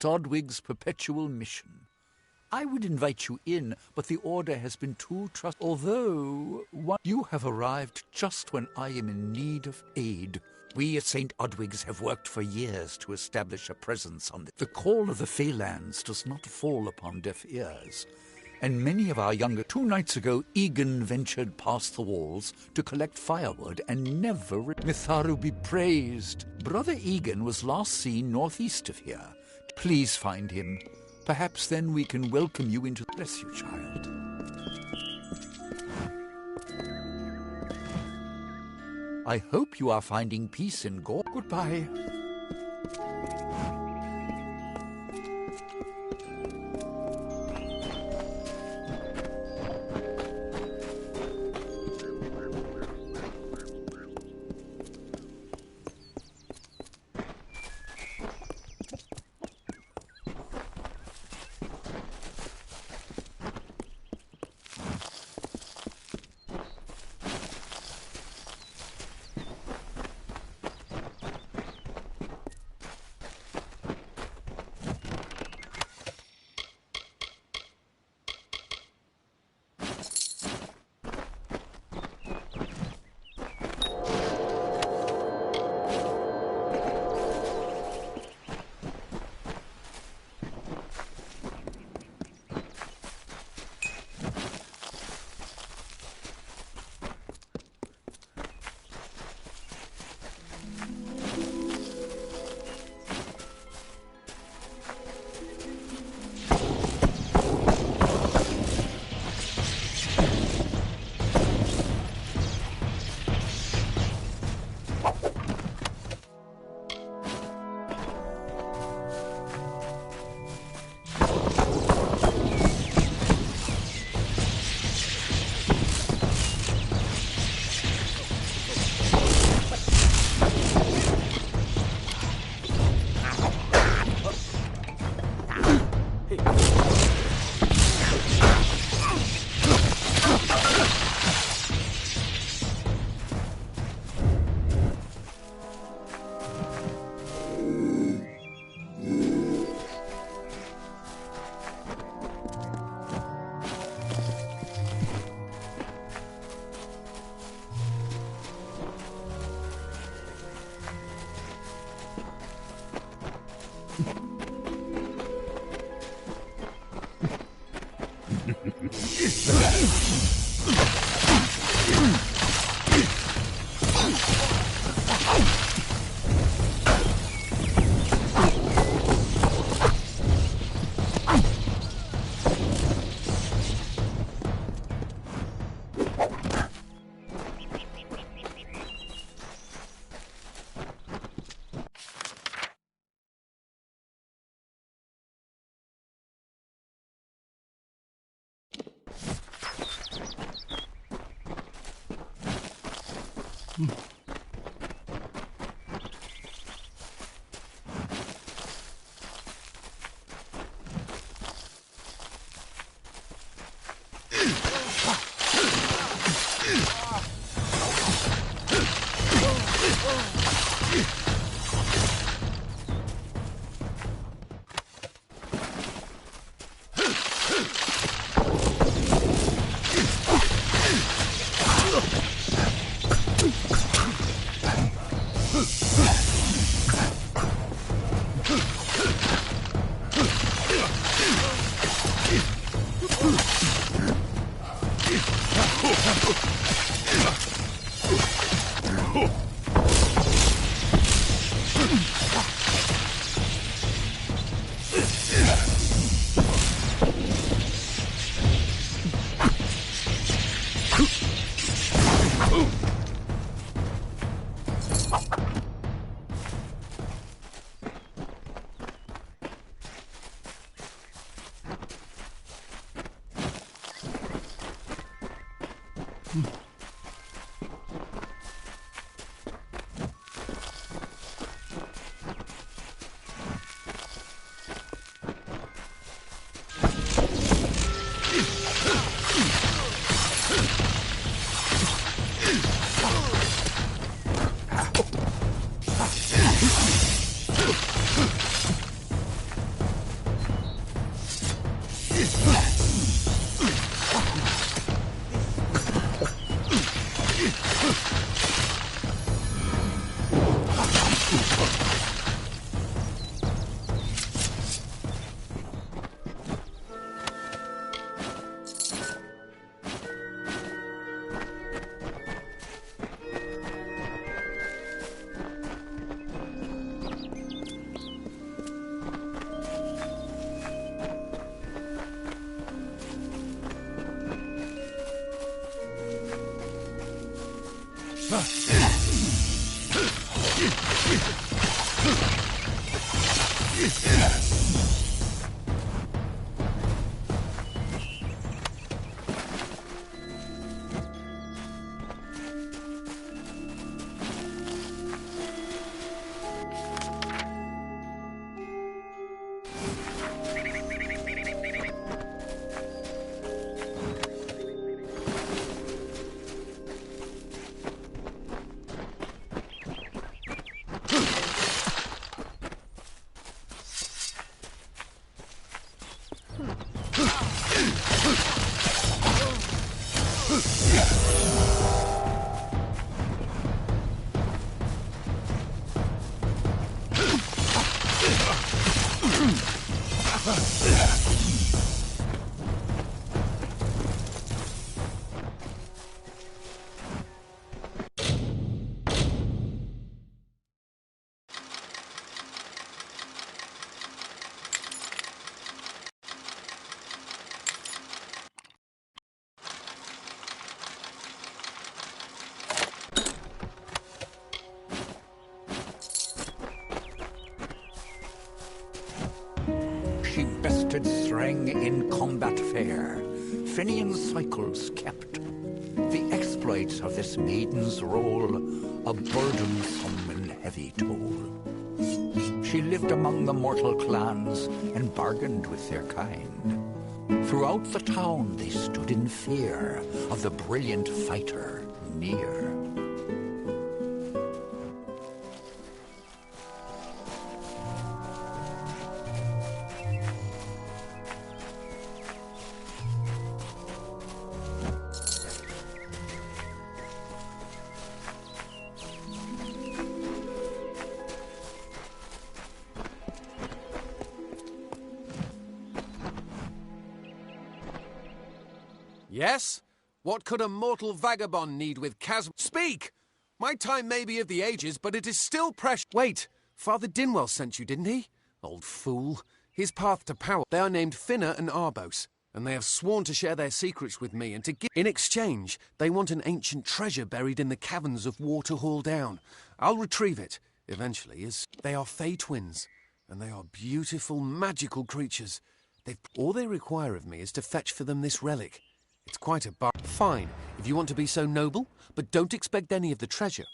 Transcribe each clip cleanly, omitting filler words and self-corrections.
Dodwig's perpetual mission. I would invite you in, but the order has been too although you have arrived just when I am in need of aid. We at St. Odwig's have worked for years to establish a presence on the call of the Feylands does not fall upon deaf ears. And many of our younger... 2 nights ago, Egan ventured past the walls to collect firewood and never... Mitharu be praised. Brother Egan was last seen northeast of here. Please find him. Perhaps then we can welcome you into... Bless you, child. I hope you are finding peace in Gore. Goodbye. She bested Threng in combat fair. Finian cycles kept. The exploits of this maiden's role, a burdensome and heavy toll. She lived among the mortal clans and bargained with their kind. Throughout the town they stood in fear of the brilliant fighter near. Yes? What could a mortal vagabond need with chasm? Speak! My time may be of the ages, but it is still precious. Wait, Father Dinwell sent you, didn't he? Old fool. His path to power. They are named Finna and Arbos, and they have sworn to share their secrets with me and to give... In exchange, they want an ancient treasure buried in the caverns of Waterhall Down. I'll retrieve it, eventually, as they are Fey twins, and they are beautiful, magical creatures. All they require of me is to fetch for them this relic. It's quite a bar. Fine, if you want to be so noble, but don't expect any of the treasure.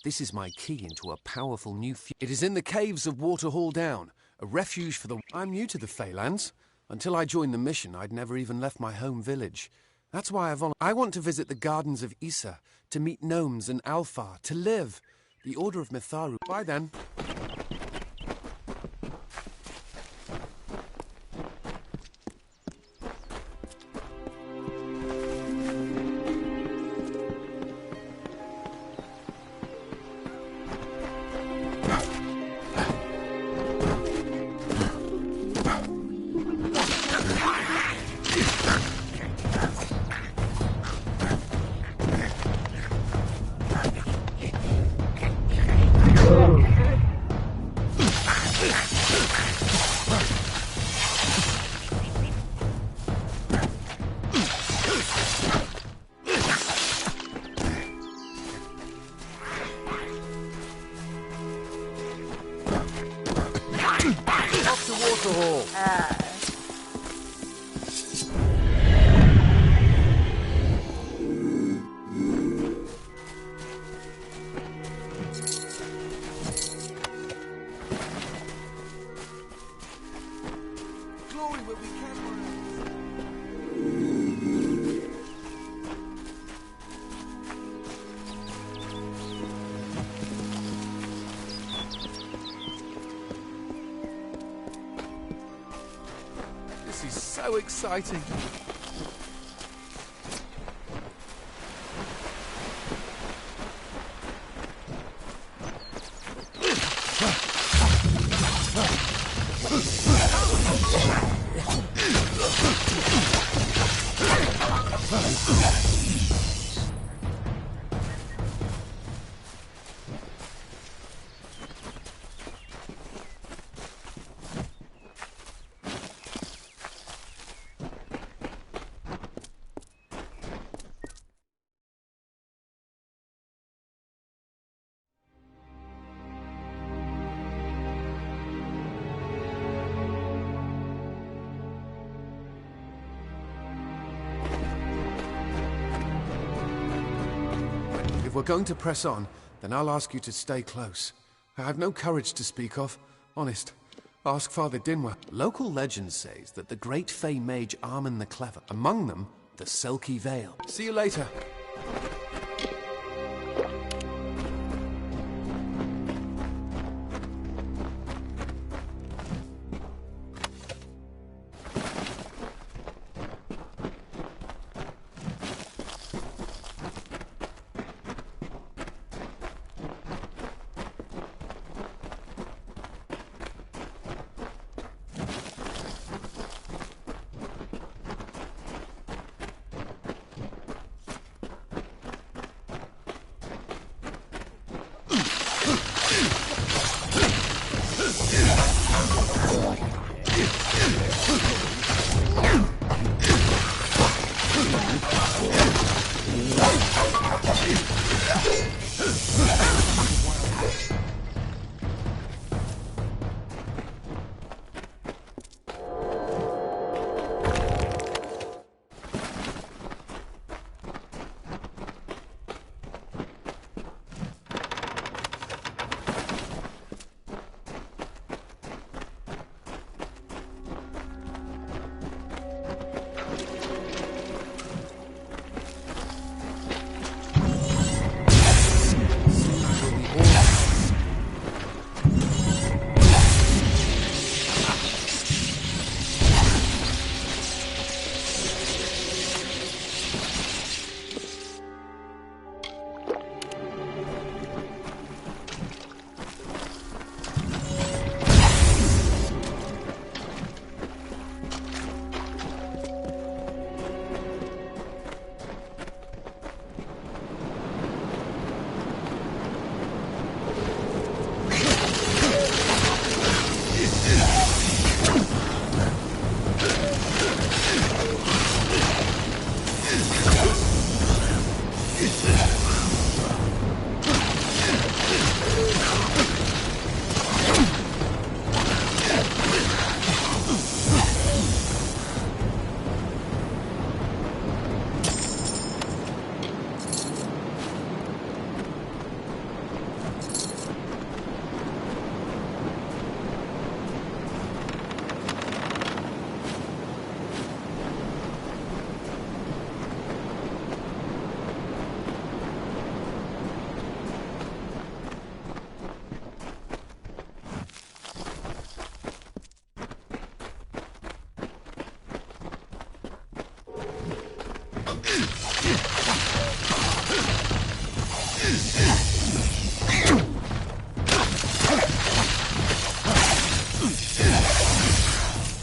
This is my key into a powerful new It is in the caves of Waterhall Down, a refuge for the... I'm new to the Feylands. Until I joined the mission, I'd never even left my home village. That's why I want to visit the gardens of Issa, to meet gnomes and Alfar, to live. The Order of Mitharu. Bye then. is so exciting. If we're going to press on, then I'll ask you to stay close. I have no courage to speak of. Honest. Ask Father Dinwer. Local legend says that the great Fey mage Armin the Clever, among them, the Selkie Veil. See you later.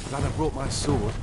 Glad I brought my sword.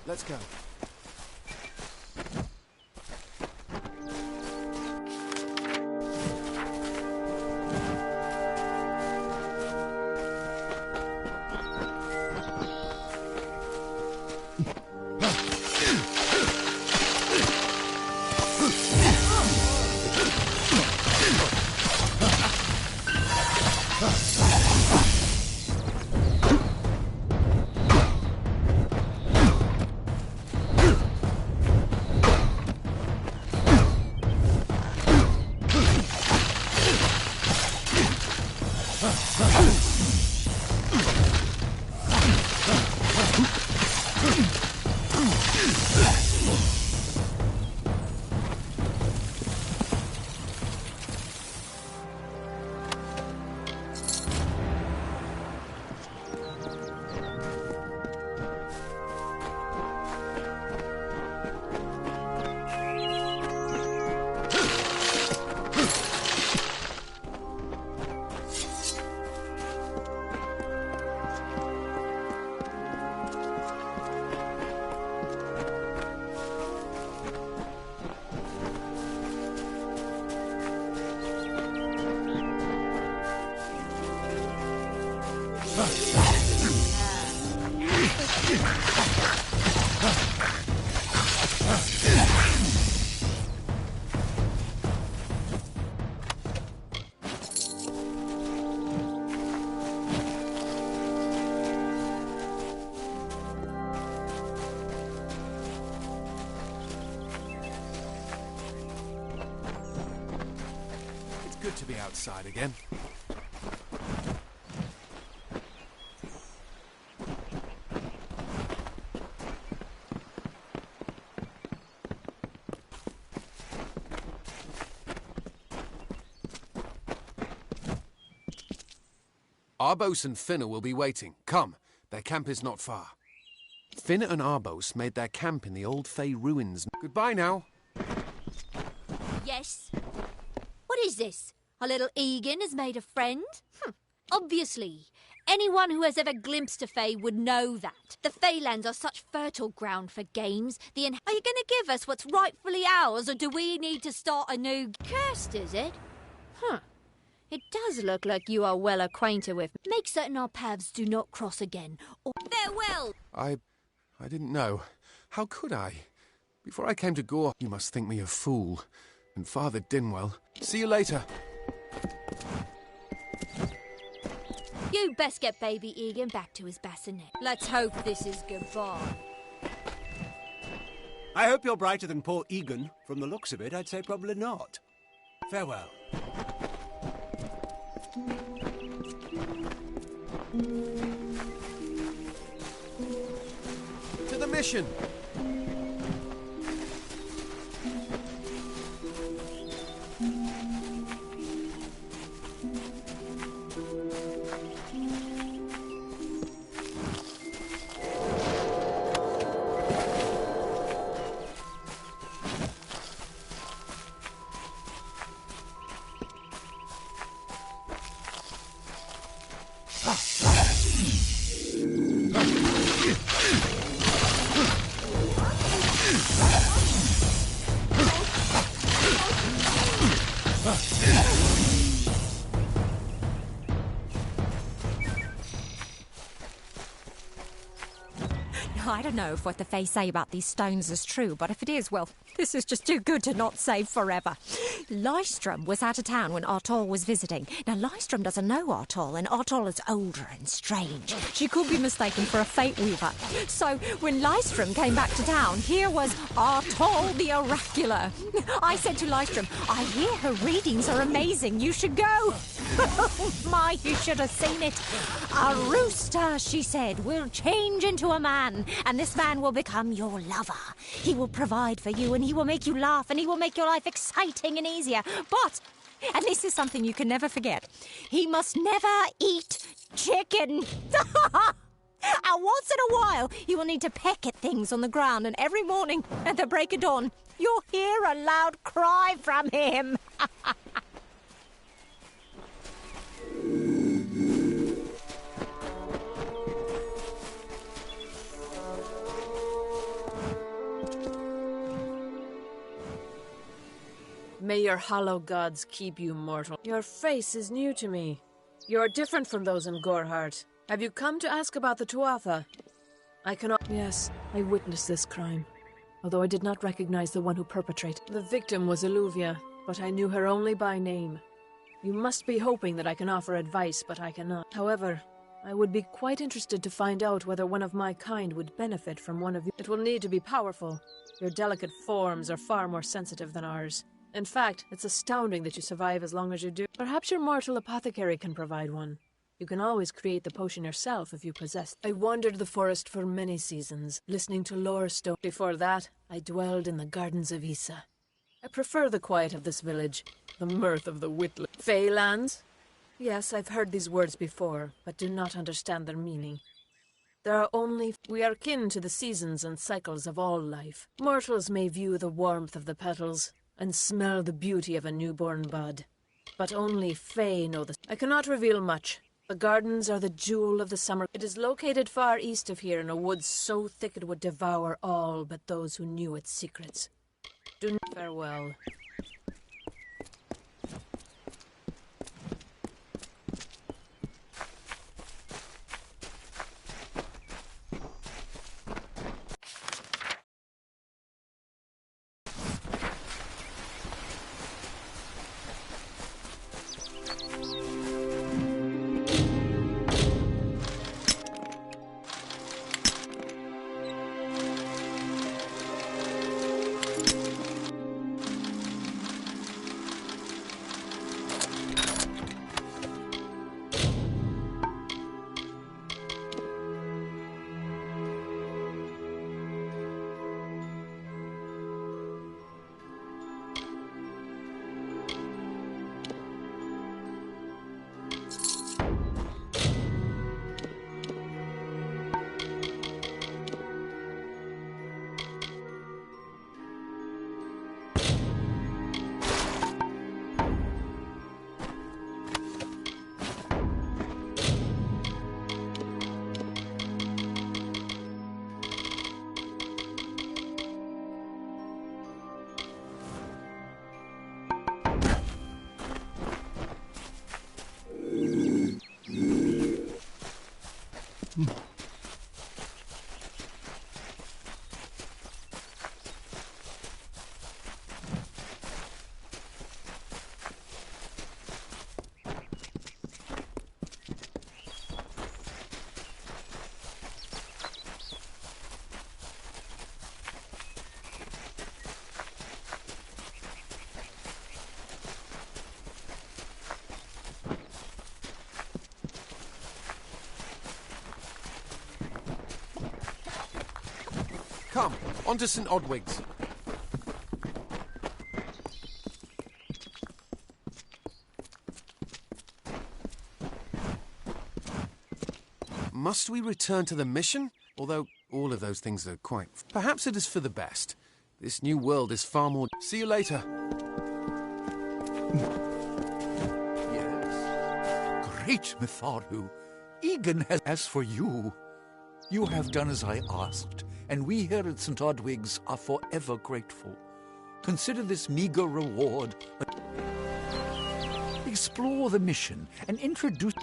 Let's go. It's good to be outside again. Arbos and Finna will be waiting. Come, their camp is not far. Finna and Arbos made their camp in the old Fey ruins. Goodbye now. Yes? What is this? Our little Egan has made a friend? Obviously. Anyone who has ever glimpsed a Fey would know that. The Feylands are such fertile ground for games. Are you going to give us what's rightfully ours, or do we need to start a new... Cursed, is it? It does look like you are well acquainted with... Make certain our paths do not cross again, or... Farewell! I didn't know. How could I? Before I came to Gore, you must think me a fool. And Father Dinwell. See you later. You best get baby Egan back to his bassinet. Let's hope this is goodbye. I hope you're brighter than poor Egan. From the looks of it, I'd say probably not. Farewell. To the mission! I don't know if what the Fae say about these stones is true, but if it is, well, this is just too good to not say forever. Lystrom was out of town when Artol was visiting. Now, Lystrom doesn't know Artol, and Artol is older and strange. She could be mistaken for a fate weaver. So, when Lystrom came back to town, here was Artol the Oracular. I said to Lystrom, I hear her readings are amazing. You should go. Oh, my, you should have seen it. A rooster, she said, will change into a man, and this man will become your lover. He will provide for you, and he will make you laugh, and he will make your life exciting and easier. But, and this is something you can never forget, he must never eat chicken. And once in a while, he will need to peck at things on the ground, and every morning at the break of dawn, you'll hear a loud cry from him. May your hollow gods keep you mortal. Your face is new to me. You're different from those in Gorhart. Have you come to ask about the Tuatha? I cannot... Yes, I witnessed this crime, although I did not recognize the one who perpetrated. The victim was Illuvia, but I knew her only by name. You must be hoping that I can offer advice, but I cannot. However, I would be quite interested to find out whether one of my kind would benefit from one of you. It will need to be powerful. Your delicate forms are far more sensitive than ours. In fact, it's astounding that you survive as long as you do. Perhaps your mortal apothecary can provide one. You can always create the potion yourself if you possess. I wandered the forest for many seasons, listening to lore stories. Before that, I dwelled in the gardens of Issa. I prefer the quiet of this village, the mirth of the witless. Feylands? Yes, I've heard these words before, but do not understand their meaning. There are only... We are kin to the seasons and cycles of all life. Mortals may view the warmth of the petals and smell the beauty of a newborn bud, but only Fae know this. I cannot reveal much. The gardens are the jewel of the summer. It is located far east of here in a wood so thick it would devour all but those who knew its secrets. Do not farewell. Come, on to St. Odwig's. Must we return to the mission? Although all of those things are quite... Perhaps it is for the best. This new world is far more... See you later. Yes. Great Mitharu. Egan has... As for you, you have done as I asked, and we here at St. Odwig's are forever grateful. Consider this meager reward. Explore the mission and introduce...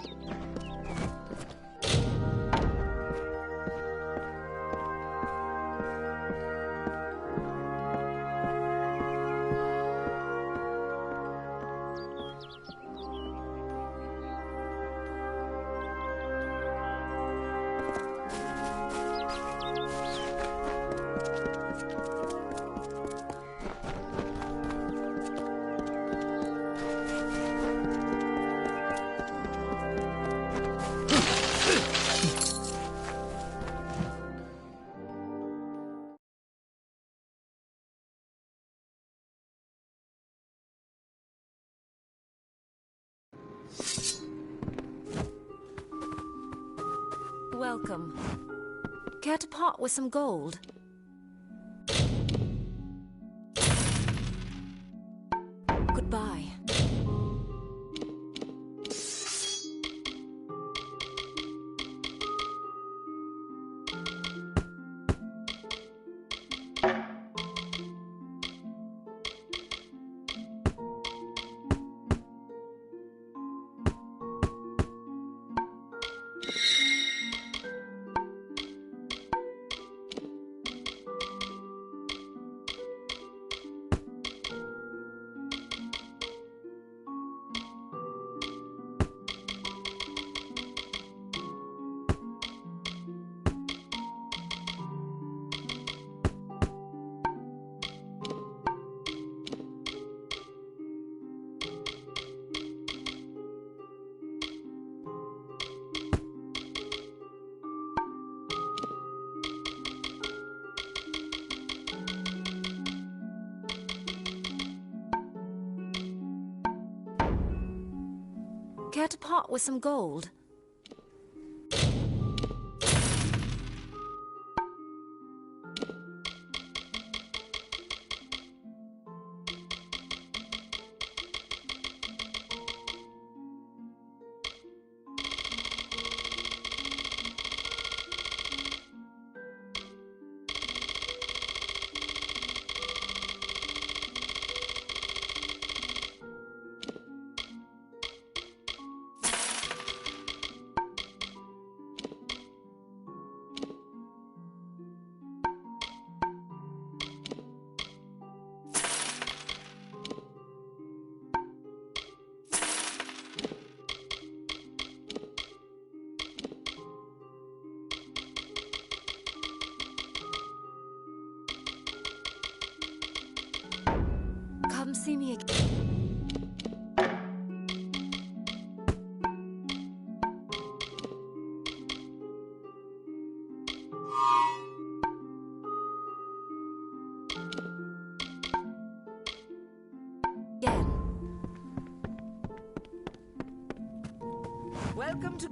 Welcome. Care to part with some gold? Goodbye. Care to part with some gold? Come see me again. Welcome to...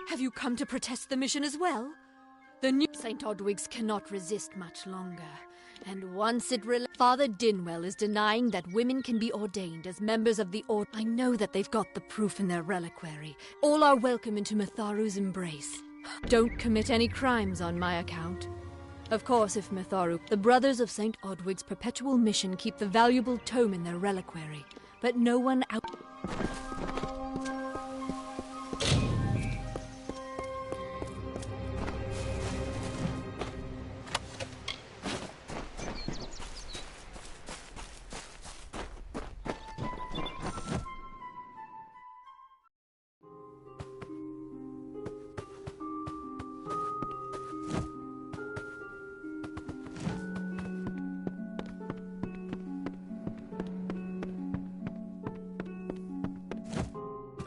Have you come to protest the mission as well? The new St. Odwig's cannot resist much longer. And once it Father Dinwell is denying that women can be ordained as members of the Order. I know that they've got the proof in their reliquary. All are welcome into Mitharu's embrace. Don't commit any crimes on my account. Of course, if Mitharu... The Brothers of St. Odwig's perpetual mission keep the valuable tome in their reliquary. But no one out...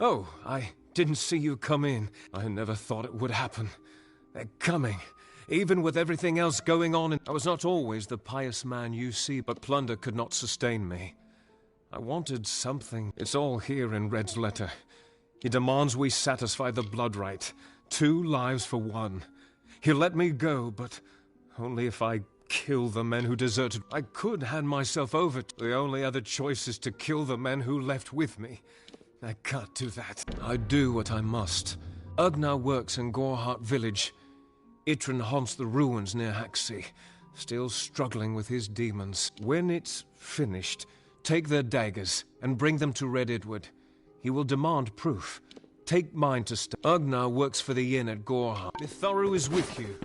Oh, I didn't see you come in. I never thought it would happen. They're coming. Even with everything else going on, I was not always the pious man you see, but plunder could not sustain me. I wanted something. It's all here in Red's letter. He demands we satisfy the blood rite. 2 lives for 1. He'll let me go, but only if I kill the men who deserted. I could hand myself over. The only other choice is to kill the men who left with me. I can't do that. I do what I must. Ugnar works in Gorhart village. Itrin haunts the ruins near Haxi, still struggling with his demons. When it's finished, take their daggers and bring them to Red Edward. He will demand proof. Take mine to Ugnar works for the inn at Gorhart. Mitharu is with you.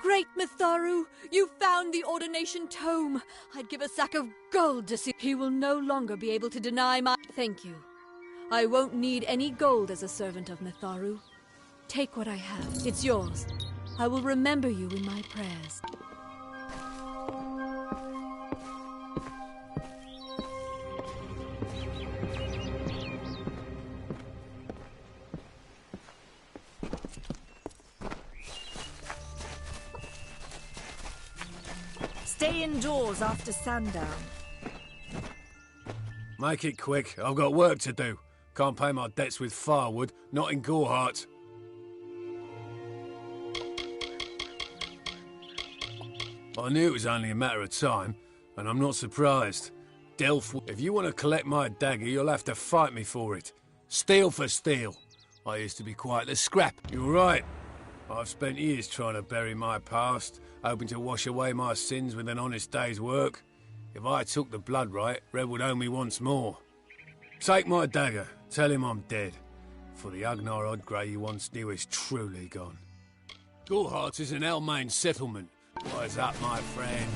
Great Mitharu, you found the ordination tome. I'd give a sack of gold to see. He will no longer be able to deny my... Thank you. I won't need any gold as a servant of Mitharu. Take what I have. It's yours. I will remember you in my prayers. Stay indoors after sundown. Make it quick. I've got work to do. Can't pay my debts with firewood, not in Gorhart. I knew it was only a matter of time, and I'm not surprised. Delph, if you want to collect my dagger, you'll have to fight me for it. Steel for steel. I used to be quite the scrap. You're right. I've spent years trying to bury my past, hoping to wash away my sins with an honest day's work. If I took the blood right, Red would owe me once more. Take my dagger, tell him I'm dead, for the Ugnar Odgrey you once knew is truly gone. Gorhart is an Elmain settlement. Wise up, my friend.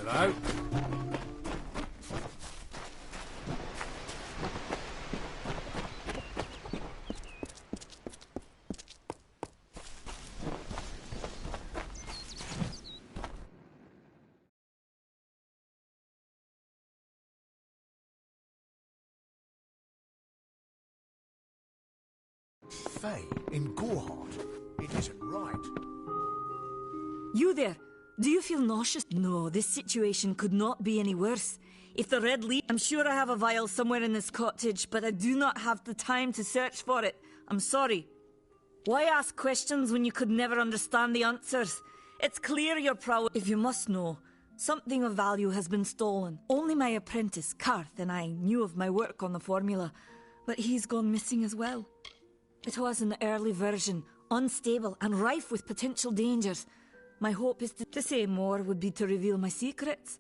Hello? Faye in Gorhart. It isn't right. You there? Do you feel nauseous? No, this situation could not be any worse. If the red leaf... I'm sure I have a vial somewhere in this cottage, but I do not have the time to search for it. I'm sorry. Why ask questions when you could never understand the answers? It's clear you're proud. If you must know, something of value has been stolen. Only my apprentice, Karth, and I knew of my work on the formula, but he's gone missing as well. It was an early version, unstable and rife with potential dangers. My hope is to say more would be to reveal my secrets.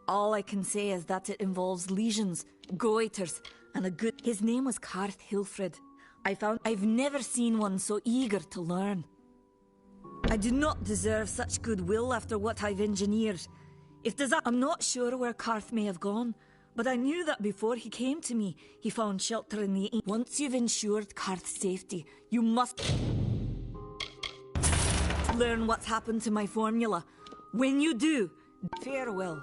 All I can say is that it involves lesions, goiters, and a good... His name was Karth Hilfred. I've never seen one so eager to learn. I do not deserve such goodwill after what I've engineered. I'm not sure where Karth may have gone, but I knew that before he came to me, he found shelter in the... Once you've ensured Karth's safety, you must... learn what's happened to my formula. When you do, farewell.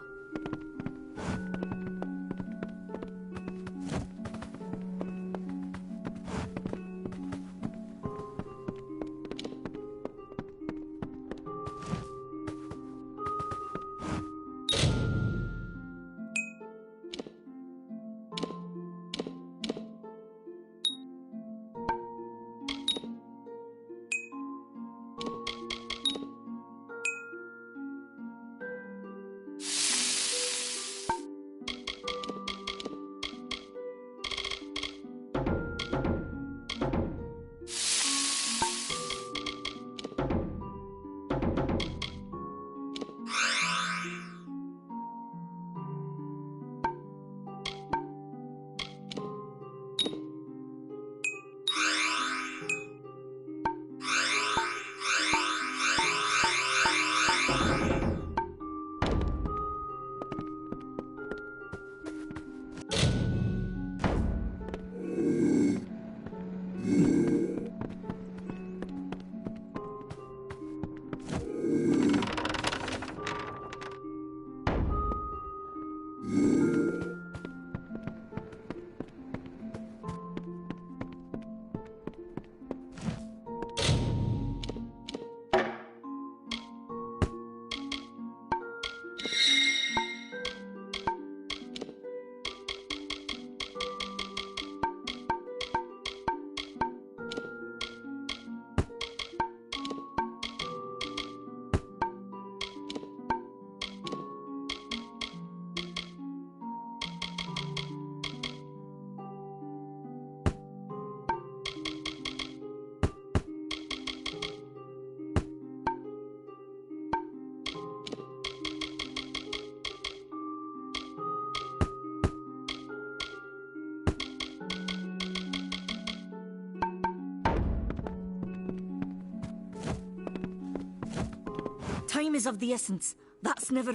Time is of the essence. That's never...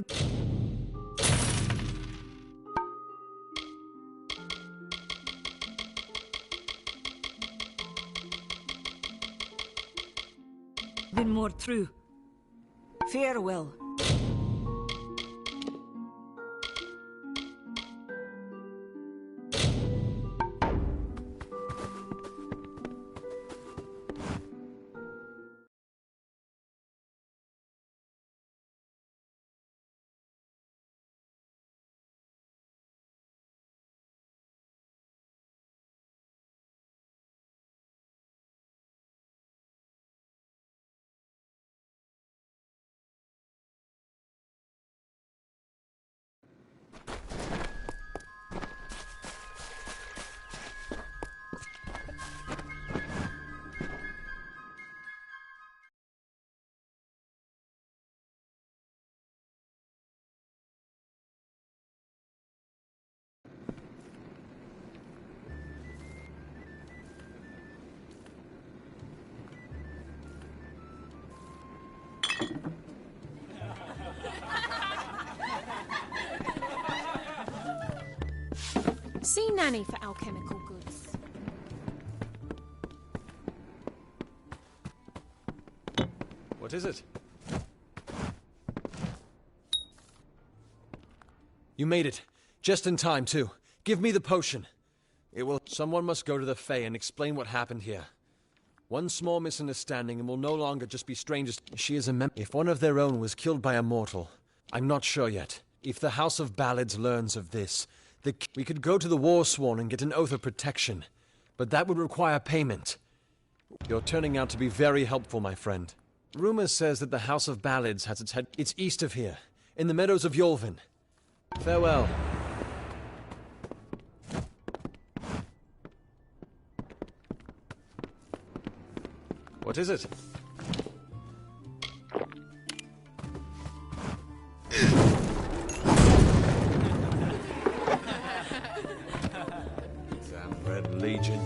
been more true. Farewell. See Nanny for alchemical goods. What is it? You made it. Just in time, too. Give me the potion. It will... Someone must go to the Fae and explain what happened here. One small misunderstanding and we'll no longer just be strangers. She is a member. If one of their own was killed by a mortal, I'm not sure yet. If the House of Ballads learns of this, we could go to the Warsworn and get an oath of protection. But that would require payment. You're turning out to be very helpful, my friend. Rumor says that the House of Ballads has its head... It's east of here, in the meadows of Yolvin. Farewell. What is it? Damn Red Legion.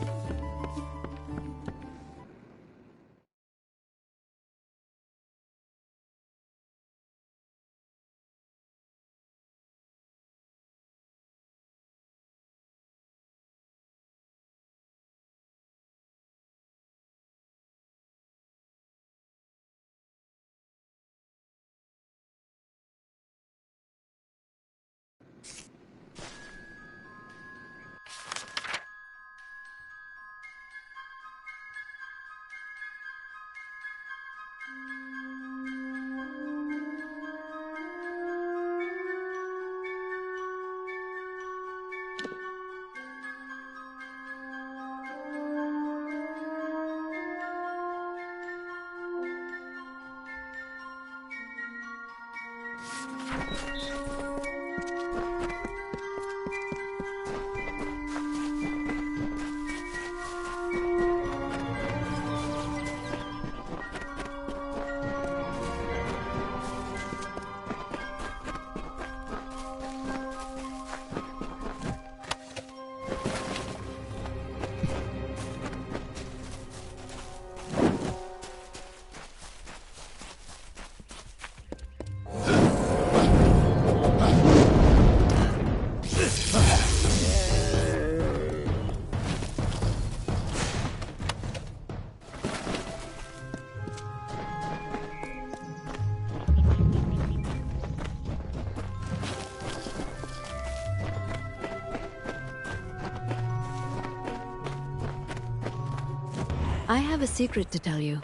I have a secret to tell you.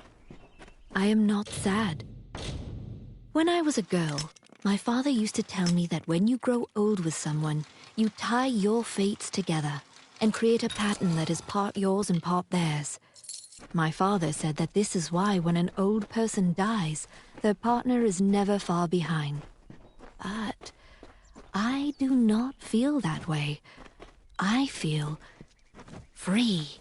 I am not sad. When I was a girl, my father used to tell me that when you grow old with someone, you tie your fates together and create a pattern that is part yours and part theirs. My father said that this is why when an old person dies, their partner is never far behind. But I do not feel that way. I feel free.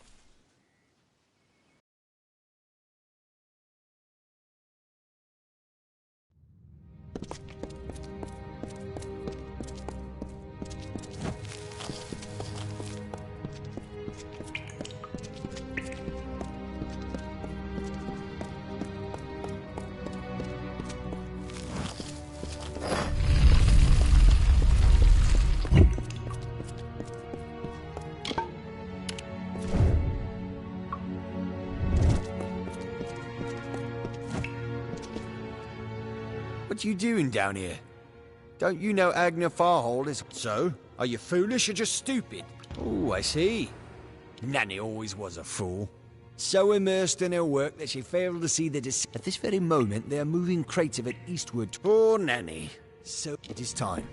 What you doing down here? Don't you know Agner Farhold is... So? Are you foolish or just stupid? Oh, I see. Nanny always was a fool. So immersed in her work that she failed to see the At this very moment, they are moving crates of it eastward. Poor Nanny. So it is time.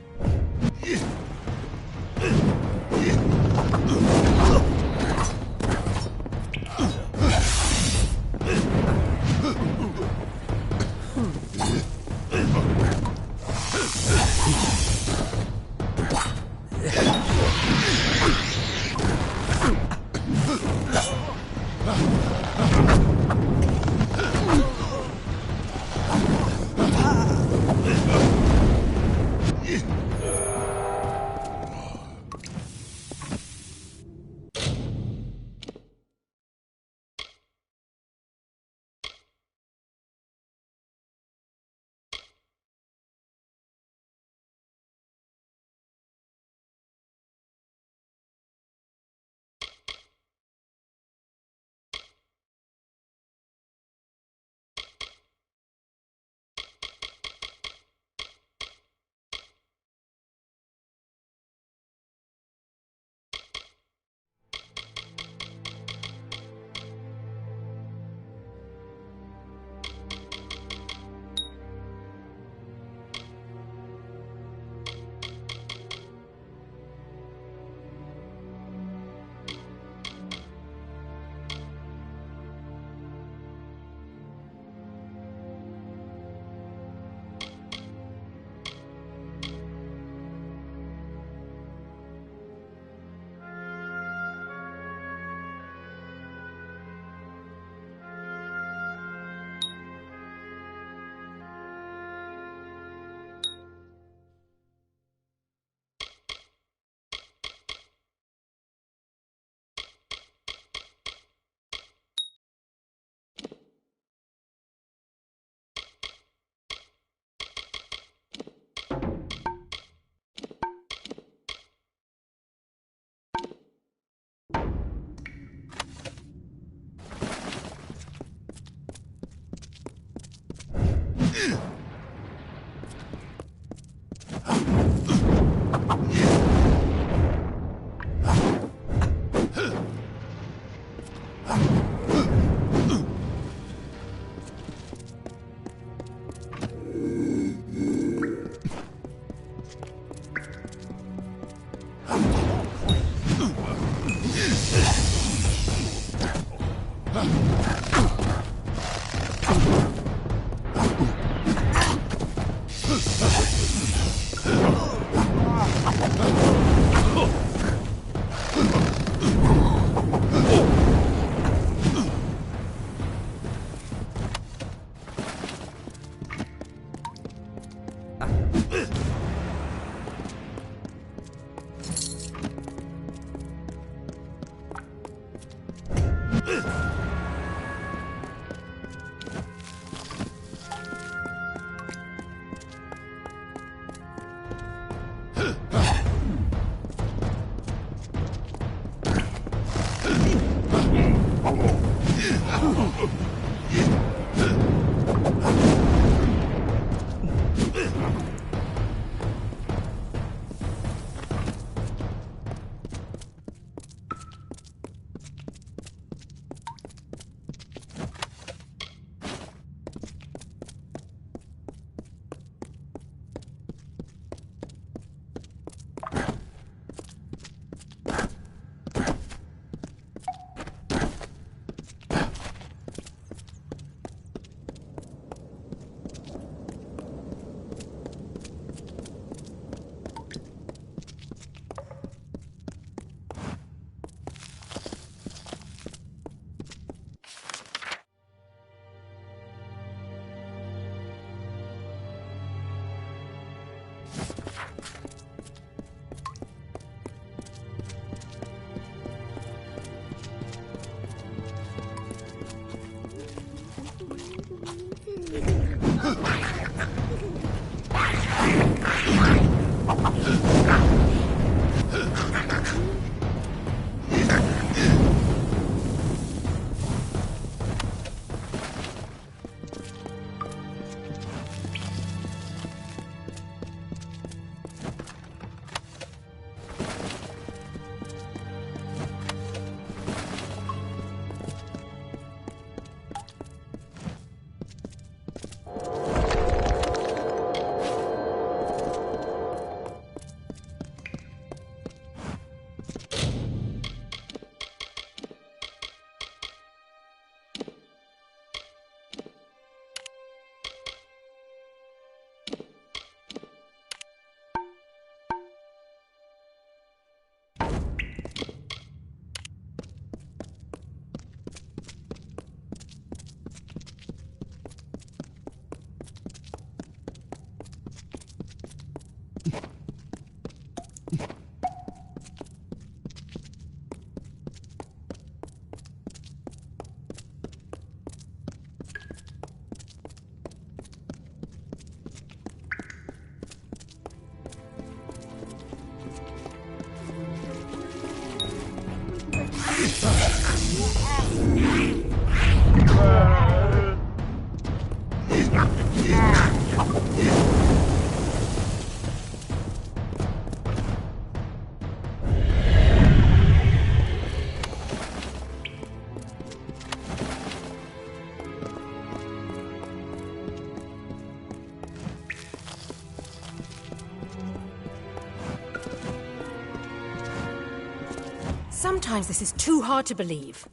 Sometimes this is too hard to believe.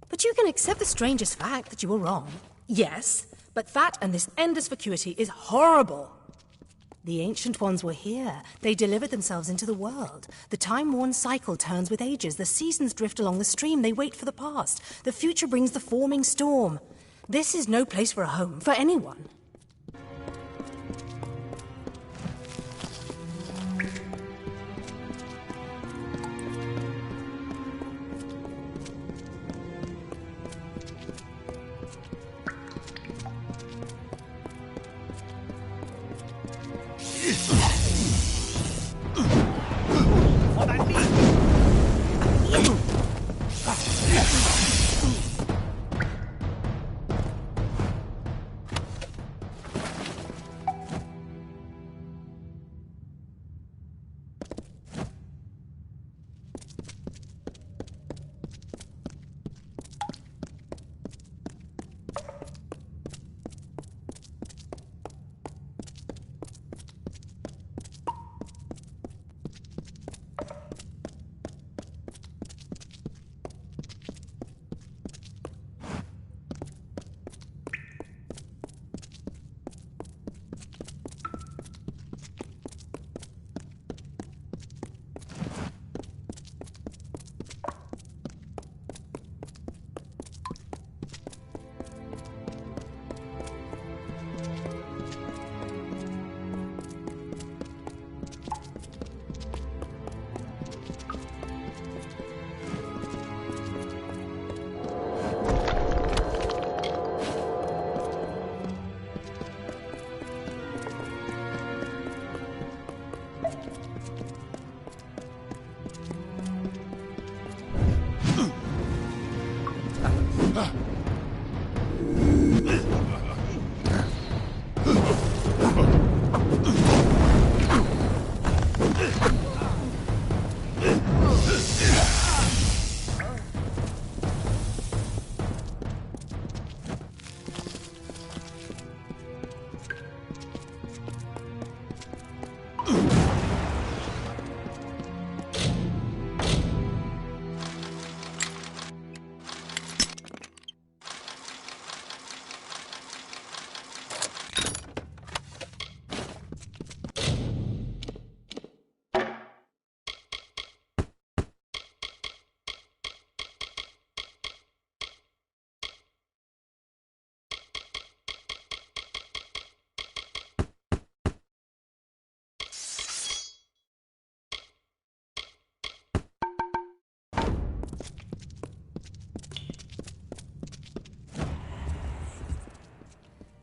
But you can accept the strangest fact that you were wrong. Yes, but that and this endless vacuity is horrible. The Ancient Ones were here. They delivered themselves into the world. The time-worn cycle turns with ages. The seasons drift along the stream. They wait for the past. The future brings the forming storm. This is no place for a home, for anyone.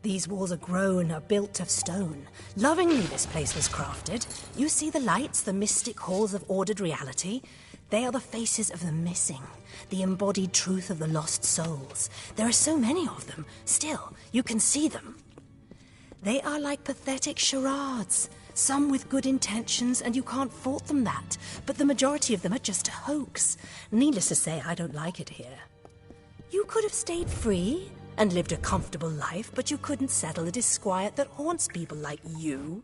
These walls are grown, are built of stone. Lovingly this place was crafted. You see the lights, the mystic halls of ordered reality? They are the faces of the missing, the embodied truth of the lost souls. There are so many of them. Still, you can see them. They are like pathetic charades. Some with good intentions, and you can't fault them that. But the majority of them are just a hoax. Needless to say, I don't like it here. You could have stayed free and lived a comfortable life, but you couldn't settle the disquiet that haunts people like you.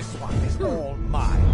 This one is all mine.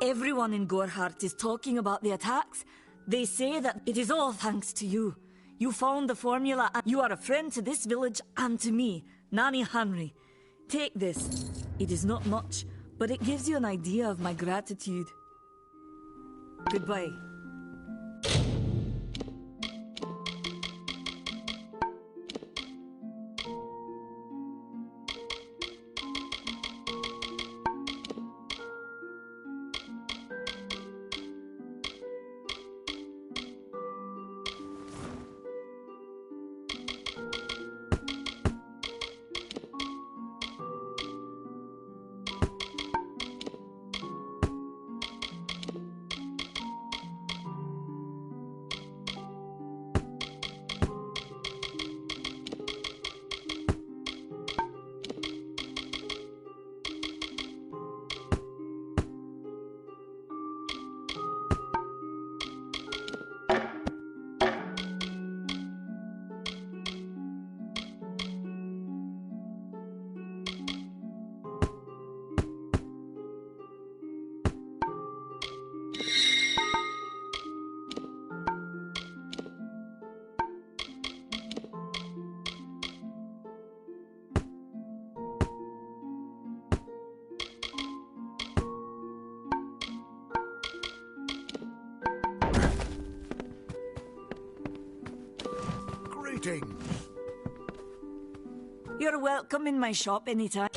Everyone in Gorhart is talking about the attacks. They say that it is all thanks to you. You found the formula and you are a friend to this village and to me, Nanny Henry. Take this. It is not much, but it gives you an idea of my gratitude. Goodbye. Greetings. You're welcome in my shop anytime.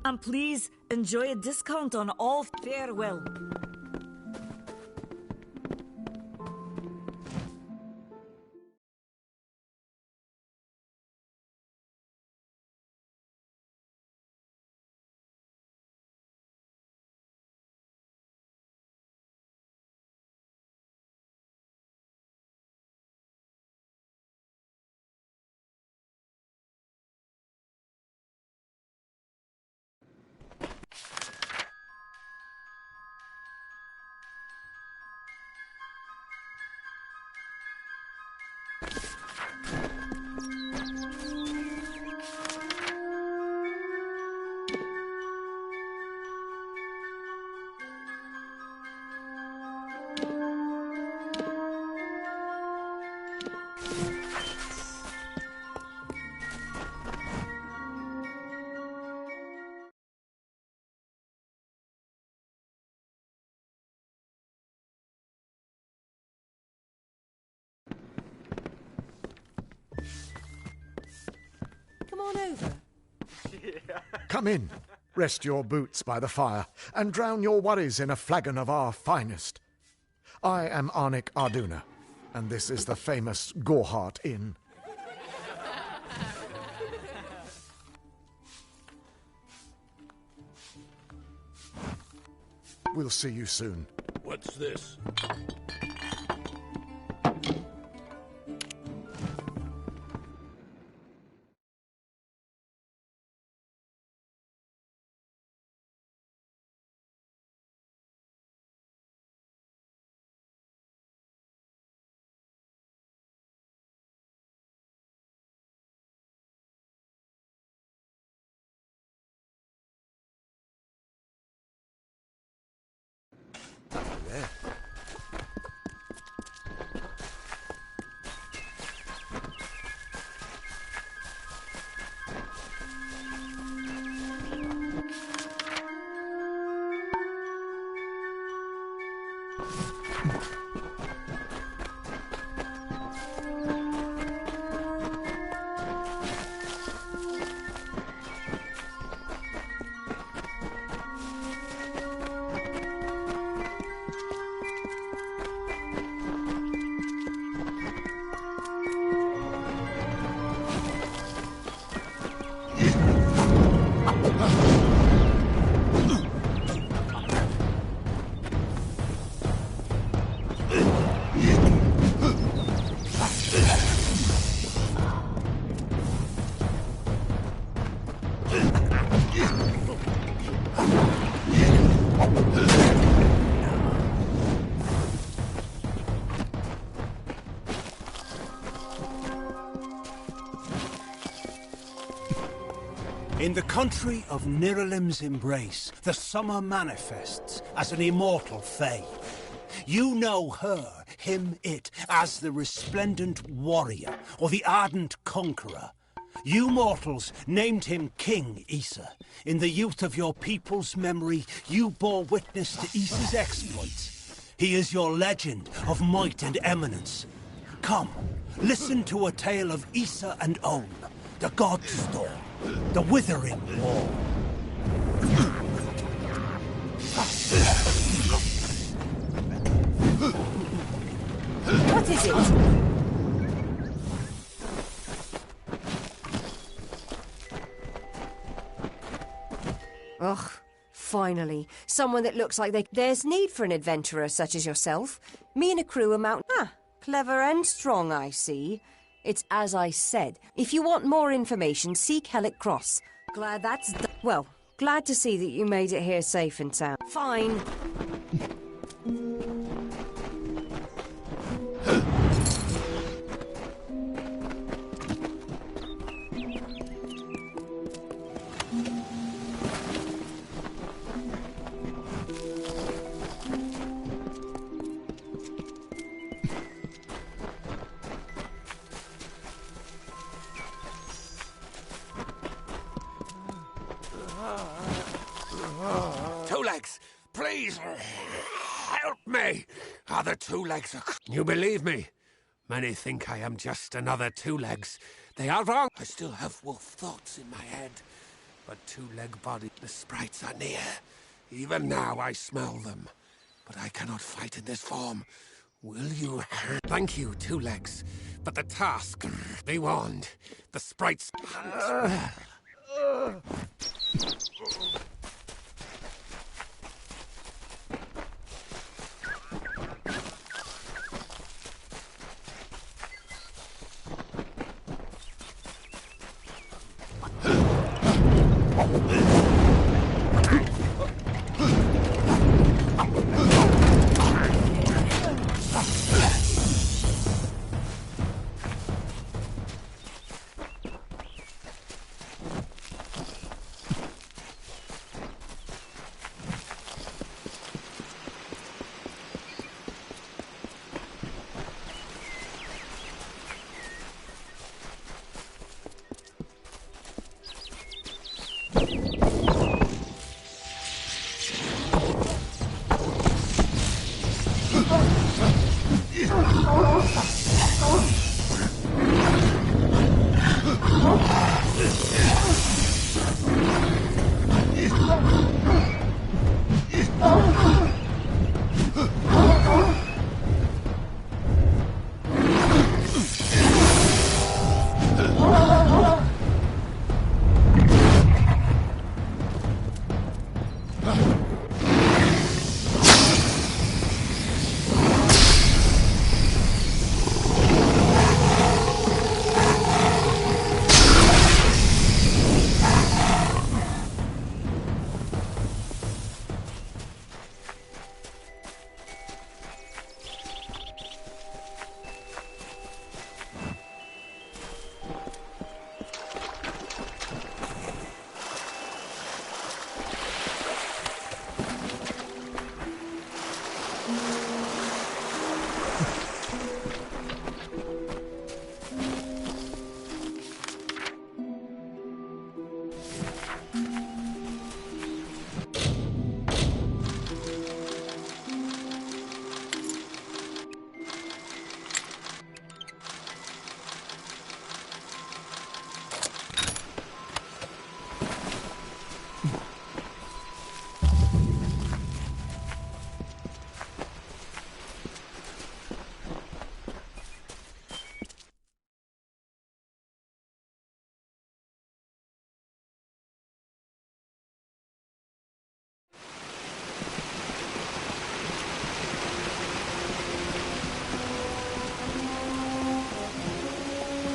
And please enjoy a discount on all. Farewell. Come on over. Come in, rest your boots by the fire, and drown your worries in a flagon of our finest. I am Arnik Arduna, and this is the famous Goreheart Inn. We'll see you soon. What's this? There. In the country of Niralim's embrace, the summer manifests as an immortal fae. You know her, him, it, as the resplendent warrior, or the ardent conqueror. You mortals named him King Issa. In the youth of your people's memory, you bore witness to Issa's exploits. He is your legend of might and eminence. Come, listen to a tale of Issa and On, the god storm, the withering wall. What is it? Ugh, finally. Someone that looks like there's need for an adventurer such as yourself. Me and a crew amount... Ah, clever and strong, I see. It's as I said. If you want more information, seek Hellick Cross. Glad that's done. Well, glad to see that you made it here safe and sound. Fine. Other two legs are... You believe me? Many think I am just another two legs. They are wrong. I still have wolf thoughts in my head. But two-leg body, the sprites are near. Even now I smell them. But I cannot fight in this form. Will you... Thank you, two legs. But the task... Be warned. The sprites...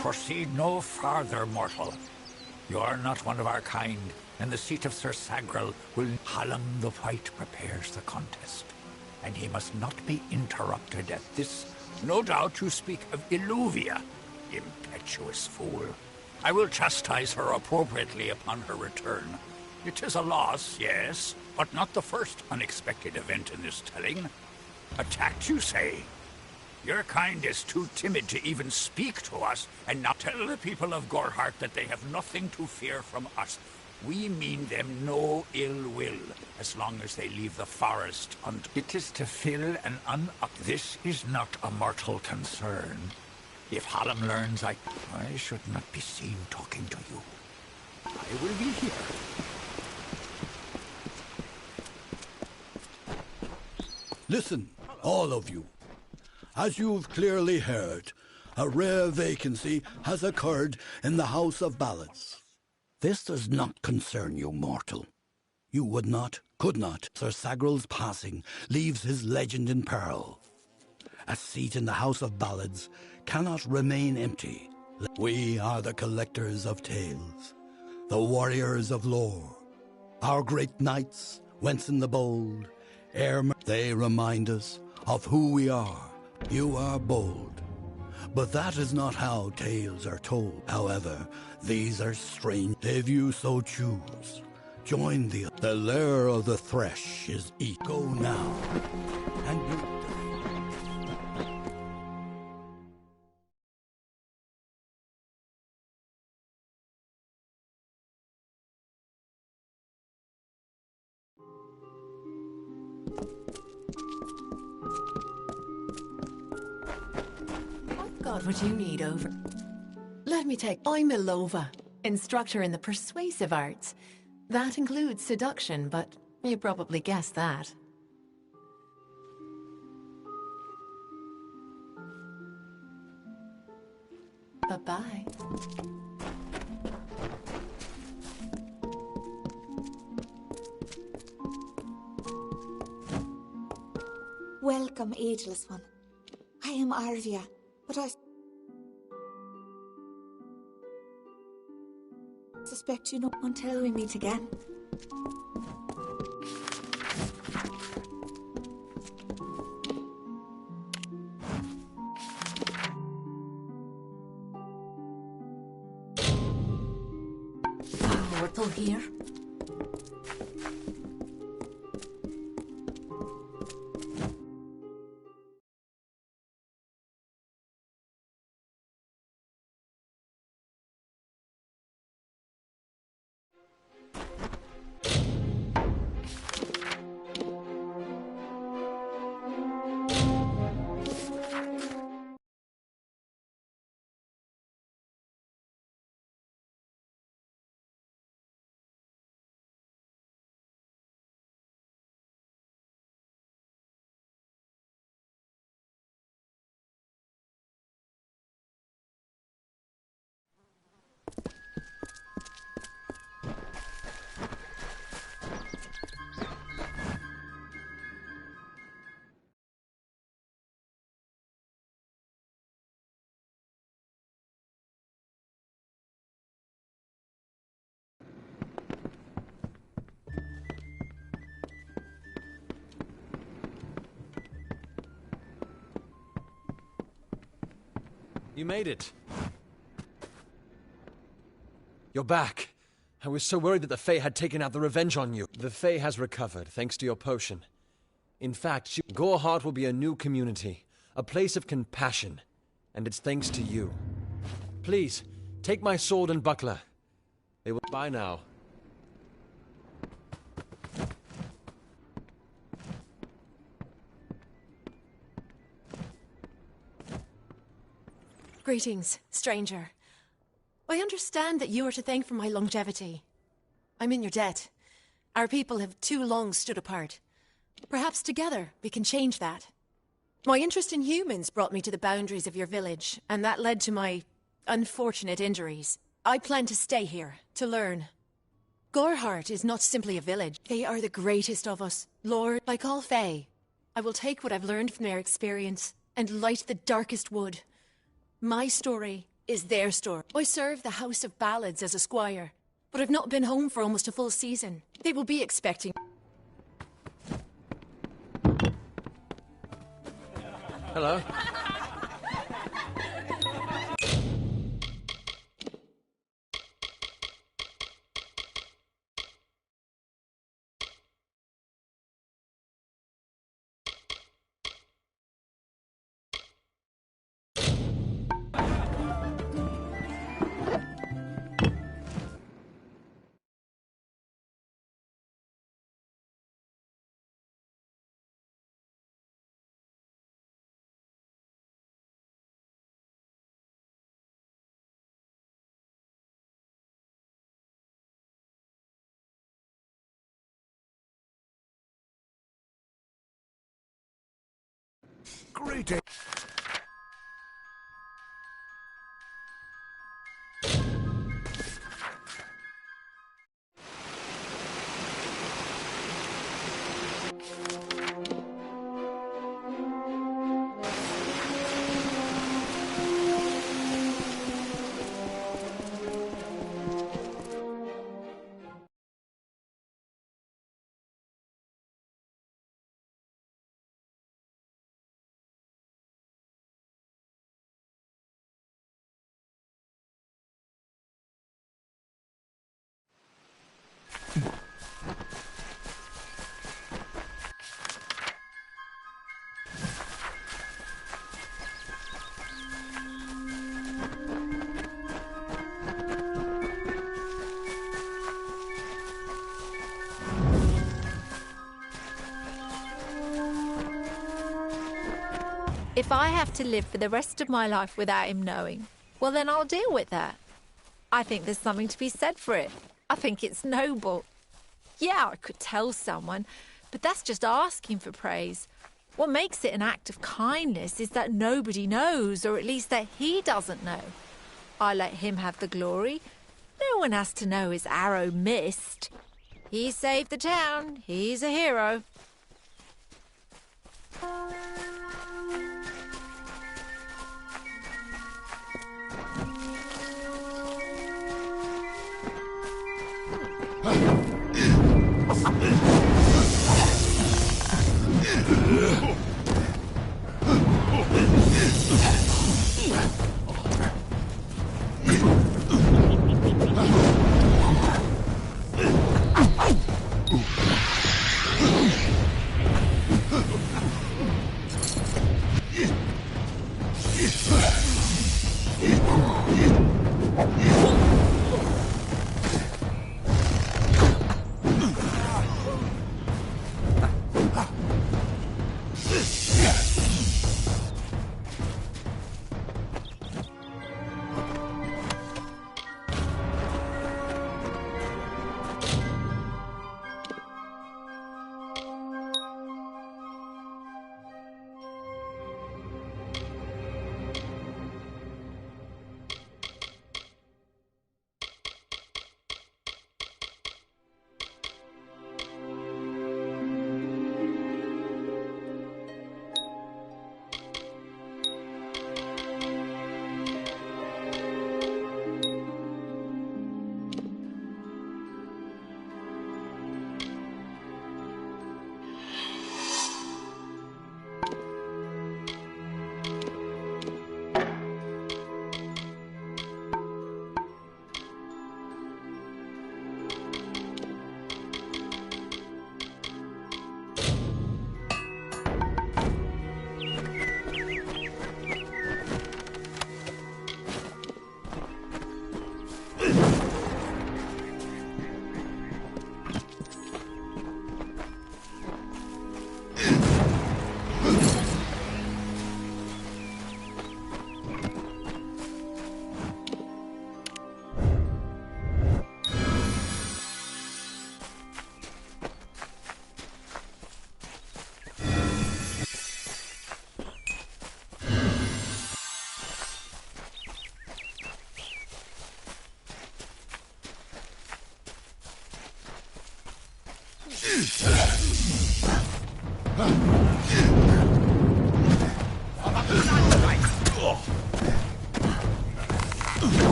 Proceed no farther, mortal. You are not one of our kind, and the seat of Sir Sagrel will... Hallam the White prepares the contest, and he must not be interrupted at this. No doubt you speak of Illuvia, impetuous fool. I will chastise her appropriately upon her return. It is a loss, yes, but not the first unexpected event in this telling. Attacked, you say? Your kind is too timid to even speak to us, and now tell the people of Gorhart that they have nothing to fear from us. We mean them no ill will, as long as they leave the forest It is to fill an This is not a mortal concern. If Hallam learns I should not be seen talking to you. I will be here. Listen, all of you. As you've clearly heard, a rare vacancy has occurred in the House of Ballads. This does not concern you, mortal. You would not, could not. Sir Sagrel's passing leaves his legend in peril. A seat in the House of Ballads cannot remain empty. We are the collectors of tales, the warriors of lore. Our great knights, whence in the bold, they remind us of who we are. You are bold, but that is not how tales are told. However, these are strange. If you so choose, join the lair of the Thresh is eat. Go now, and you... got what you need over. Let me take... I'm Ilova, instructor in the persuasive arts. That includes seduction, but you probably guessed that. Bye-bye. Welcome, ageless one. I am Arvia, but I suspect you know until we meet again. Portal here. You made it. You're back. I was so worried that the Fae had taken out the revenge on you. The Fae has recovered, thanks to your potion. In fact, Goreheart will be a new community, a place of compassion, and it's thanks to you. Please, take my sword and buckler. They will... Bye now. Greetings, stranger. I understand that you are to thank for my longevity. I'm in your debt. Our people have too long stood apart. Perhaps together we can change that. My interest in humans brought me to the boundaries of your village, and that led to my unfortunate injuries. I plan to stay here, to learn. Goreheart is not simply a village. They are the greatest of us. Lord, like all Fae, I will take what I've learned from their experience and light the darkest wood. My story is their story. I serve the House of Ballads as a squire, but I've not been home for almost a full season. They will be expecting... Hello. Greetings. If I have to live for the rest of my life without him knowing, well, then I'll deal with that. I think there's something to be said for it. I think it's noble. Yeah, I could tell someone, but that's just asking for praise. What makes it an act of kindness is that nobody knows, or at least that he doesn't know. I let him have the glory. No one has to know his arrow missed. He saved the town. He's a hero.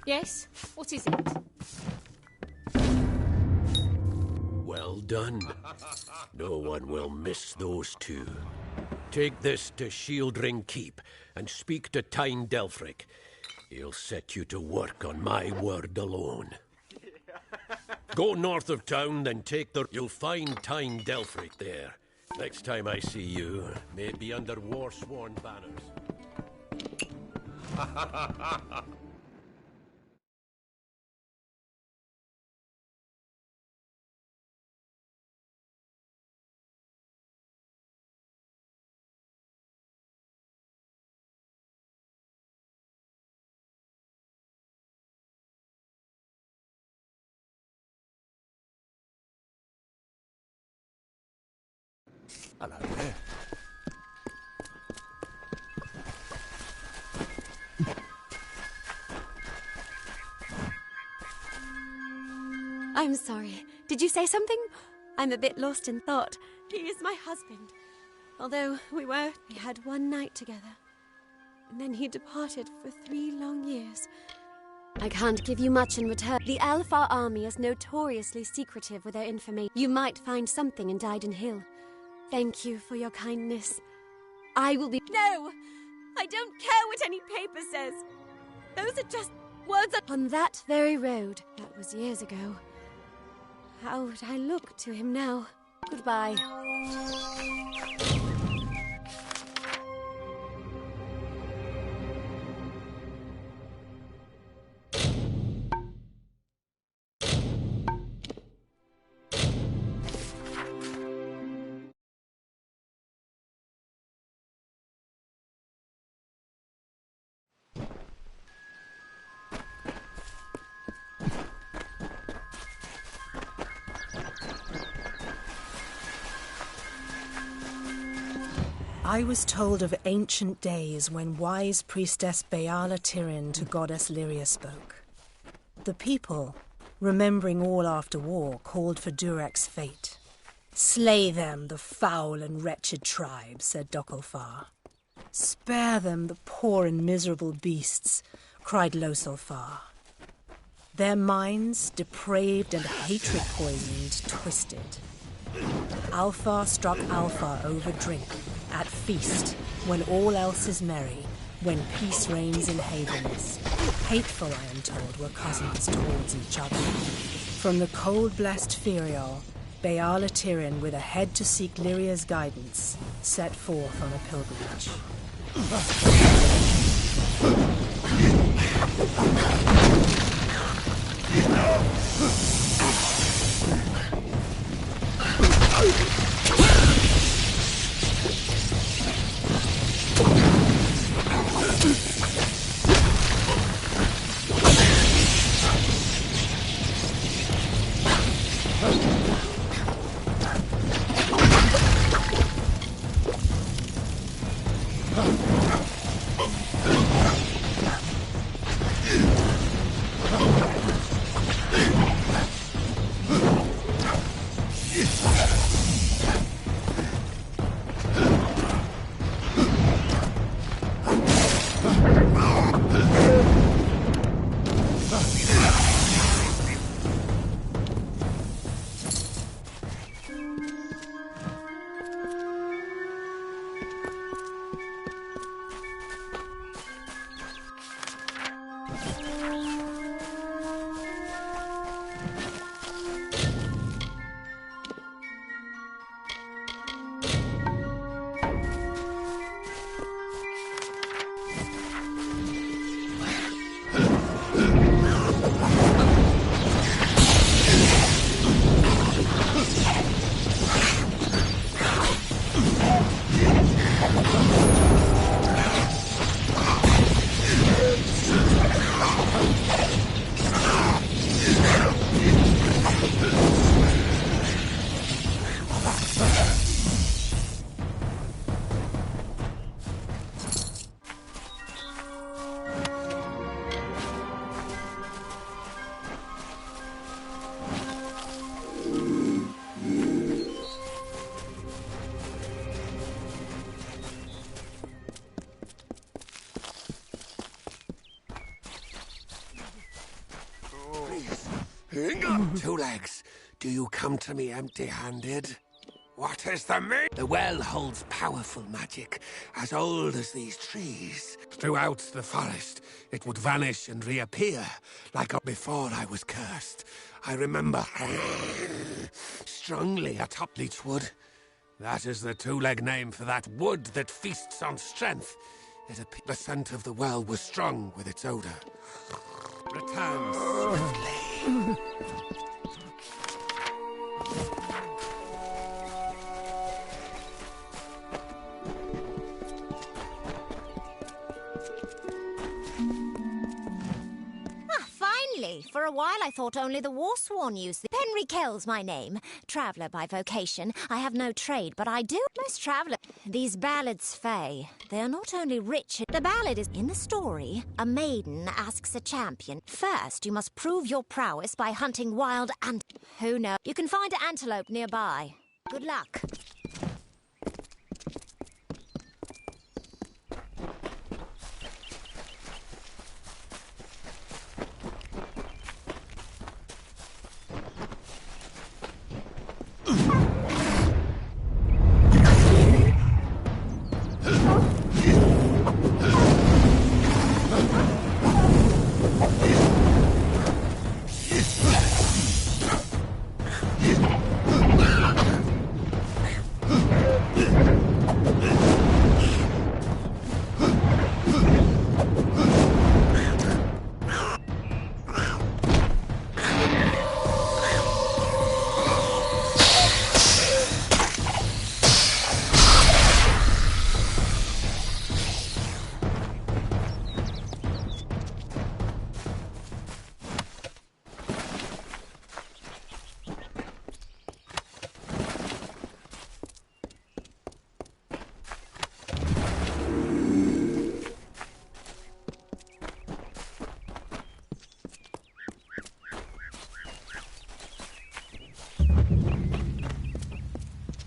Yes? What is it? Well done. No one will miss those two. Take this to Shieldring Keep and speak to Tyne Delfric. He'll set you to work on my word alone. Go north of town, then take the... You'll find Tyne Delfric there. Next time I see you, may it be under war-sworn banners. Hello there. I'm sorry. Did you say something? I'm a bit lost in thought. He is my husband. Although we had one night together. And then he departed for 3 long years. I can't give you much in return. The Alpha army is notoriously secretive with their information. You might find something in Dyden Hill. Thank you for your kindness. I will be... No! I don't care what any paper says. Those are just words on that very road. That was years ago. How would I look to him now? Goodbye. I was told of ancient days when wise priestess Beala Tirin to goddess Lyria spoke. The people, remembering all after war, called for Durek's fate. Slay them, the foul and wretched tribe, said Dokalfar. Spare them, the poor and miserable beasts, cried Losalfar. Their minds, depraved and hatred poisoned, twisted. Alfar struck Alfar over drink, at feast, when all else is merry, when peace reigns in havens. Hateful, I am told, were cousins towards each other. From the cold-blessed Ferial, Beala Tirin, with a head to seek Lyria's guidance, set forth on a pilgrimage. Two Legs, do you come to me empty-handed? What is the meaning? The well holds powerful magic, as old as these trees. Throughout the forest, it would vanish and reappear, like before I was cursed. I remember strongly atop each wood. That is the two-leg name for that wood that feasts on strength. The scent of the well was strong with its odor. Return swiftly. Finally! For a while I thought only the Warsworn used the... Henry Kell's my name. Traveller by vocation. I have no trade, but I do. Most traveller... These ballads, Fae, they are not only rich... The ballad is... In the story, a maiden asks a champion. First, you must prove your prowess by hunting wild and... Who knows? You can find an antelope nearby. Good luck.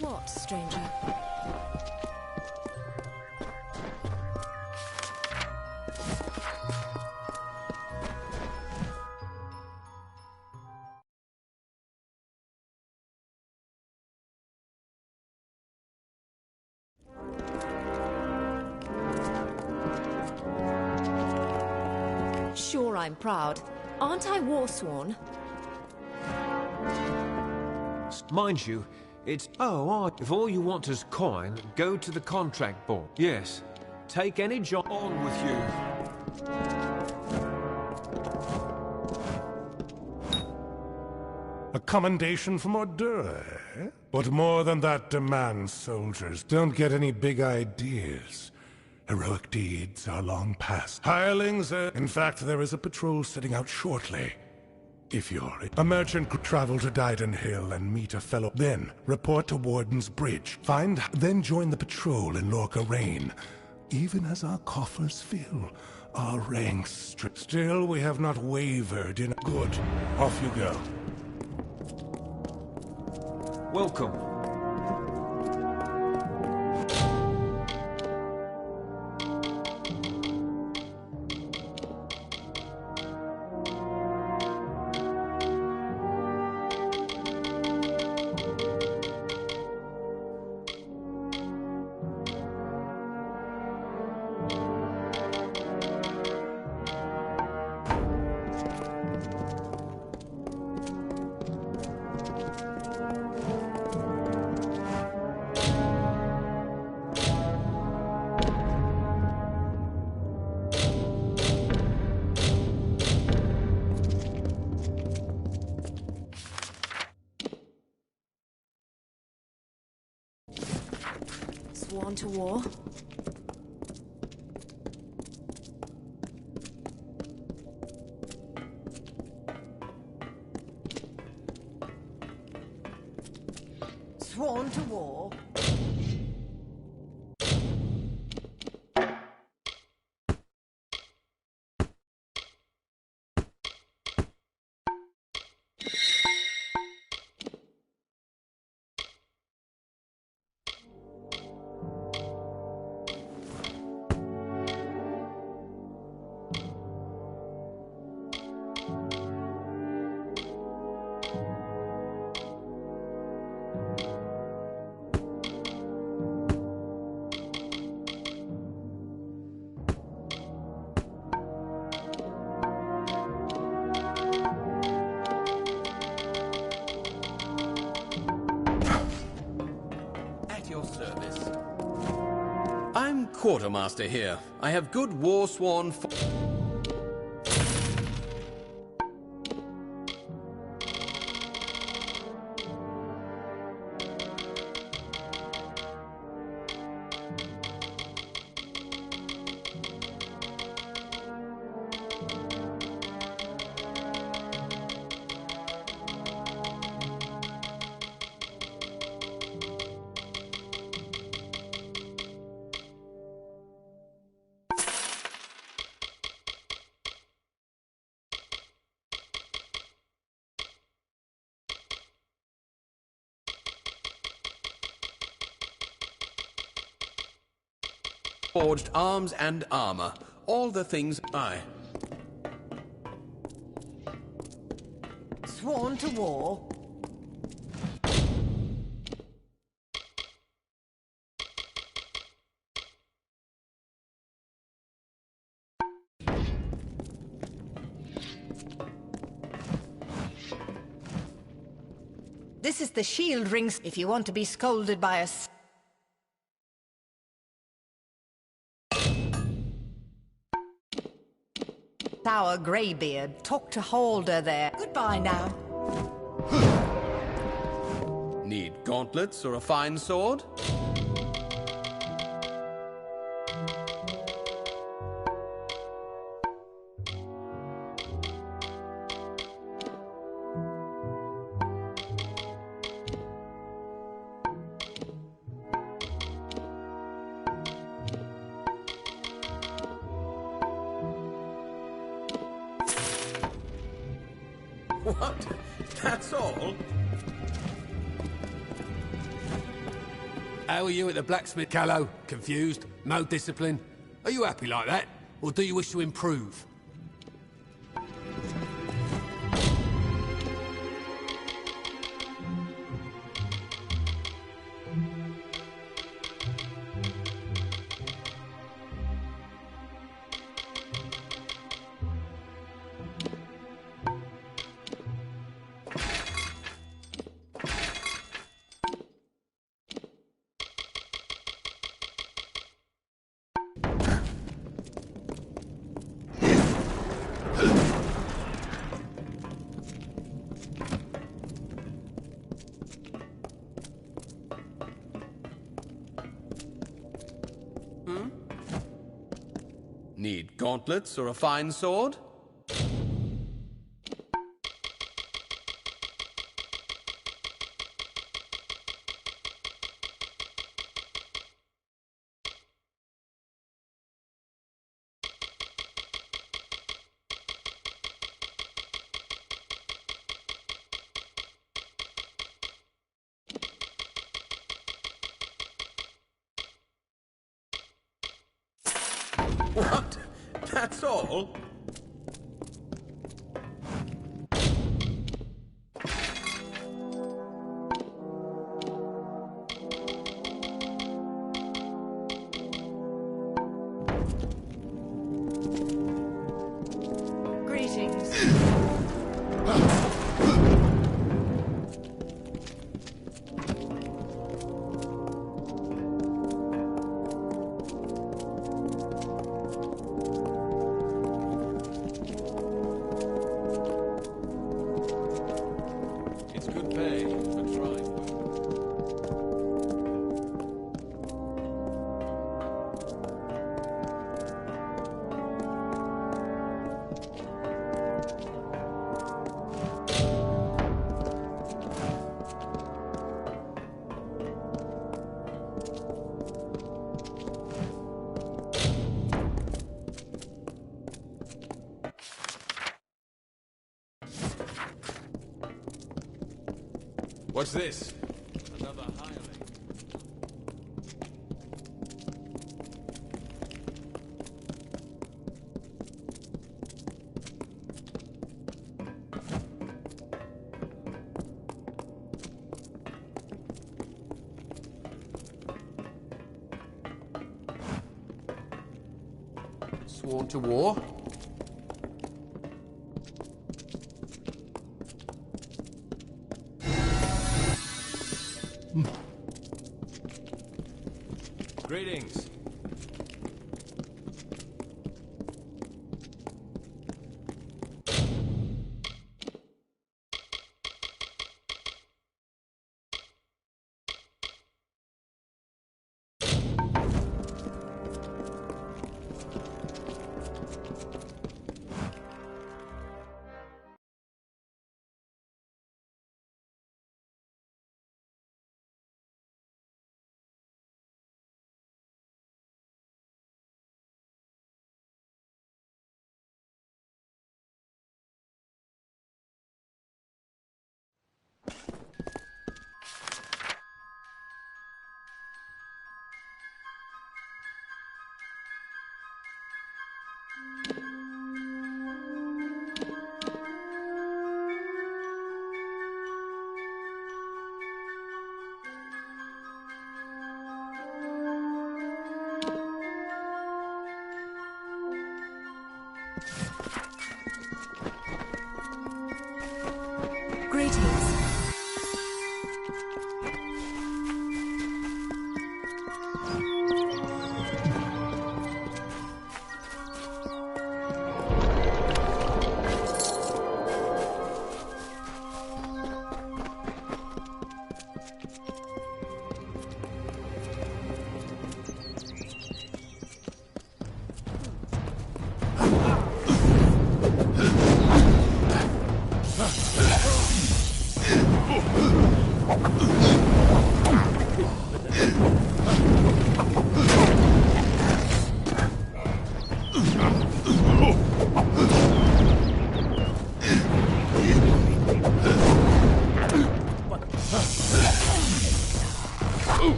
What, stranger? Sure, I'm proud. Aren't I Warsworn? Mind you, it's... Oh, if all you want is coin, go to the contract board. Yes. Take any job on with you. A commendation from Ordura, eh? What more than that demands soldiers? Don't get any big ideas. Heroic deeds are long past. Hirelings, in fact, there is a patrol setting out shortly. If you're a merchant could travel to Dyden Hill and meet a fellow, then report to Warden's Bridge. Then join the patrol in Lorca Rain. Even as our coffers fill, our ranks strip. Still, we have not wavered in... Good. Off you go. Welcome. Sworn to war? Sworn to war? quartermaster here. I have good war-sworn... forged arms and armor. All the things I... Sworn to war. This is the shield rings if you want to be scolded by us. Sour greybeard. Talk to Halder there. Goodbye now. Need gauntlets or a fine sword? What? That's all? How are you at the blacksmith, Callow? Confused? No discipline? Are you happy like that? Or do you wish to improve? Need gauntlets or a fine sword? What? That's all? Greetings. It's good pay for trying. What's this? Another hireling. Sworn to war? Greetings. Greetings.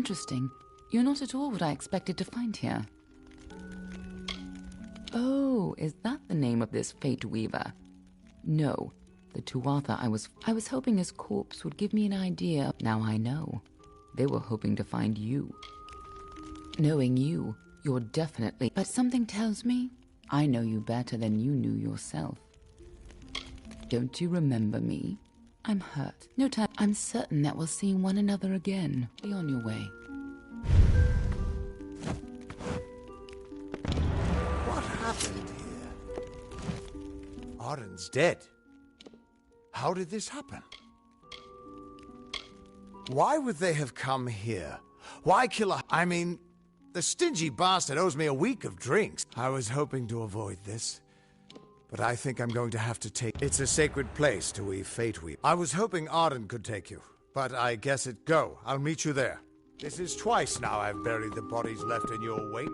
interesting. You're not at all what I expected to find here. Oh, is that the name of this Fate Weaver? No. The Tuatha I was hoping his corpse would give me an idea. Now I know. They were hoping to find you. Knowing you, you're definitely... But something tells me I know you better than you knew yourself. Don't you remember me? I'm hurt. No time. I'm certain that we'll see one another again. Be on your way. What happened here? Arden's dead. How did this happen? Why would they have come here? Why kill a... I mean, the stingy bastard owes me a week of drinks. I was hoping to avoid this, but I think I'm going to have to take... It's a sacred place to weave Fate Weave. I was hoping Arden could take you, but I guess it... Go, I'll meet you there. This is twice now I've buried the bodies left in your wake.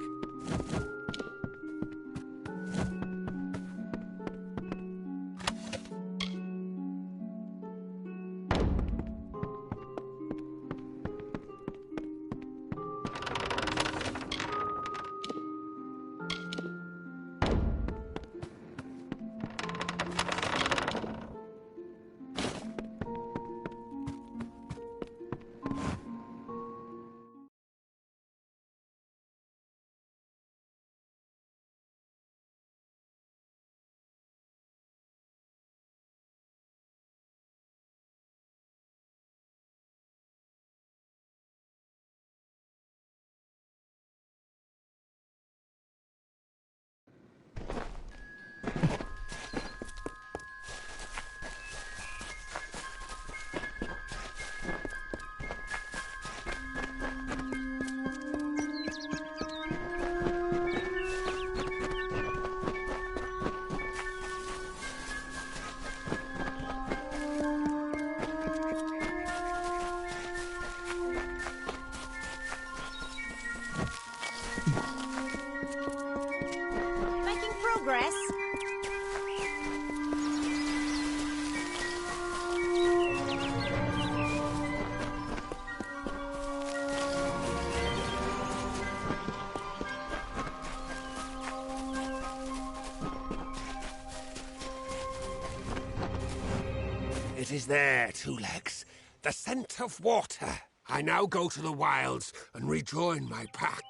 It is there, Two Legs. The scent of water. I now go to the wilds and rejoin my pack.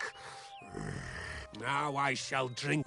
Now I shall drink.